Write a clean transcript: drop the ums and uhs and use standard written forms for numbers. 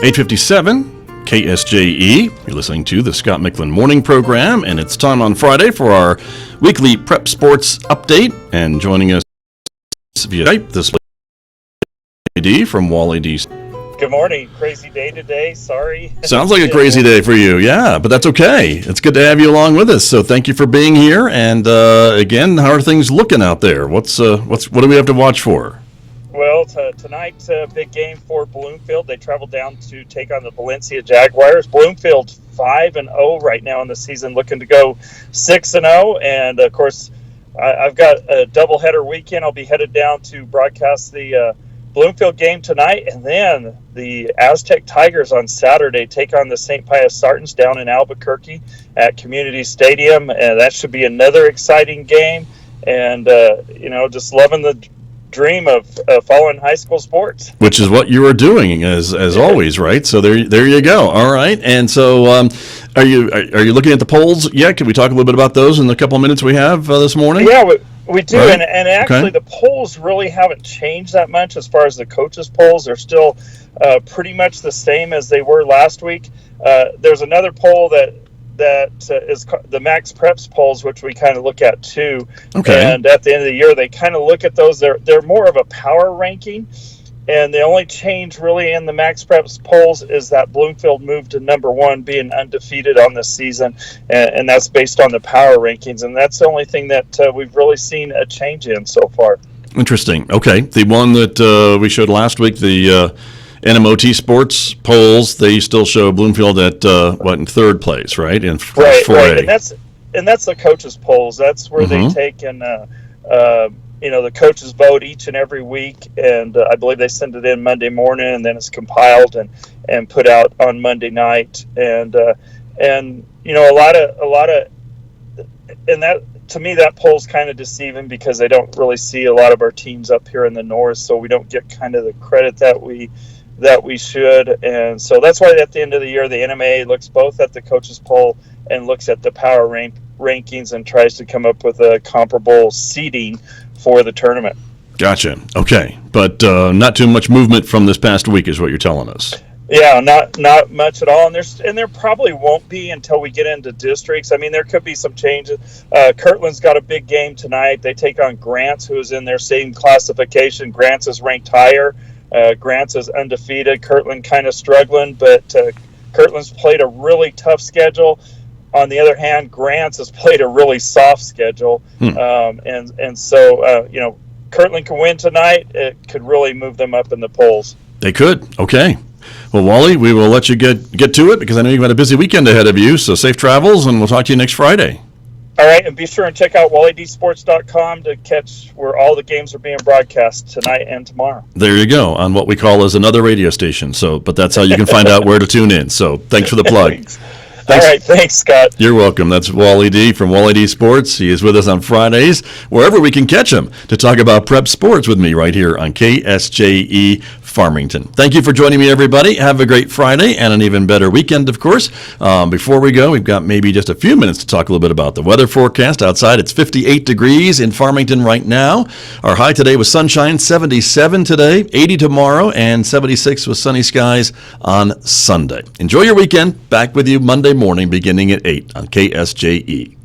8:57. KSJE. You're listening to the Scott Micklin Morning Program, and it's time on Friday for our weekly prep sports update. And joining us via Skype this Wally D from Wally D. Good morning. Crazy day today. Sorry. Sounds like a crazy day for you, yeah, but that's okay. It's good to have you along with us. So thank you for being here. And again, how are things looking out there? What do we have to watch for? Well, tonight, big game for Bloomfield. They travel down to take on the Valencia Jaguars. Bloomfield 5-0 right now in the season, looking to go 6-0. And of course, I've got a doubleheader weekend. I'll be headed down to broadcast the Bloomfield game tonight, and then the Aztec Tigers on Saturday take on the St. Pius Sartans down in Albuquerque at Community Stadium, and that should be another exciting game. And just loving the dream of following high school sports, which is what you are doing as always, right? So there you go. All right. And so are you looking at the polls yet? Can we talk a little bit about those in the couple of minutes we have this morning? Yeah, we do. Right. And actually the polls really haven't changed that much as far as the coaches polls. They're still pretty much the same as they were last week. There's another poll that is the Max Preps polls, which we kind of look at too. Okay. And at the end of the year, they kind of look at those. They're more of a power ranking, and the only change really in the Max Preps polls is that Bloomfield moved to number 1, being undefeated on this season, and that's based on the power rankings, and that's the only thing that we've really seen a change in so far. Interesting. Okay, the one that we showed last week, the NMOT Sports polls, they still show Bloomfield at in third place, right? In right, 4A. and that's the coaches polls. That's where they take and the coaches vote each and every week, and I believe they send it in Monday morning, and then it's compiled and put out on Monday night, and a lot of and that. To me, that poll's kind of deceiving because they don't really see a lot of our teams up here in the north, so we don't get kind of the credit that we should. And so that's why at the end of the year, the NMA looks both at the coaches poll and looks at the power rankings and tries to come up with a comparable seeding for the tournament. Gotcha. Okay, but not too much movement from this past week is what you're telling us. Yeah, not much at all, and there probably won't be until we get into districts. I mean, there could be some changes. Kirtland's got a big game tonight. They take on Grants, who is in their same classification. Grants is ranked higher. Grants is undefeated. Kirtland kind of struggling, but Kirtland's played a really tough schedule. On the other hand, Grants has played a really soft schedule, and so Kirtland can win tonight. It could really move them up in the polls. They could. Okay. Well, Wally, we will let you get to it because I know you've got a busy weekend ahead of you, so safe travels, and we'll talk to you next Friday. All right, and be sure and check out wallydsports.com to catch where all the games are being broadcast tonight and tomorrow. There you go, on what we call as another radio station. But that's how you can find out where to tune in. So thanks for the plug. Thanks. All right, thanks, Scott. You're welcome. That's Wally D from Wally D Sports. He is with us on Fridays, wherever we can catch him, to talk about prep sports with me right here on KSJE Farmington. Thank you for joining me, everybody. Have a great Friday and an even better weekend, of course. Before we go, we've got maybe just a few minutes to talk a little bit about the weather forecast. Outside, it's 58 degrees in Farmington right now. Our high today was sunshine, 77 today, 80 tomorrow, and 76 with sunny skies on Sunday. Enjoy your weekend. Back with you Monday morning beginning at 8 on KSJE.